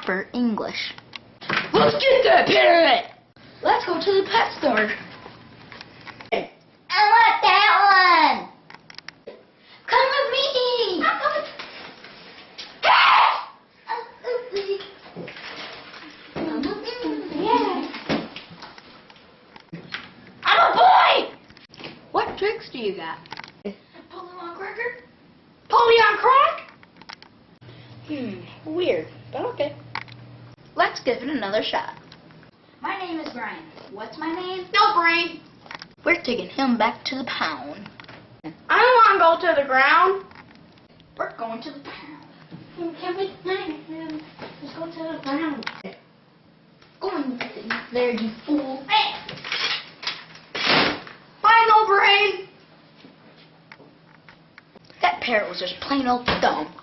for English. Let's get that parrot! Let's go to the pet store. I want that one. Come with me. I'm a boy! What tricks do you got? Pull him on cracker? Polly on crack? Weird, but okay. Let's give it another shot. My name is Brian. What's my name? No brain. We're taking him back to the pound. I don't want to go to the ground. We're going to the pound. Can we? Let's go to the ground. Going there, you fool. Bye, no brain. That parrot was just plain old dumb.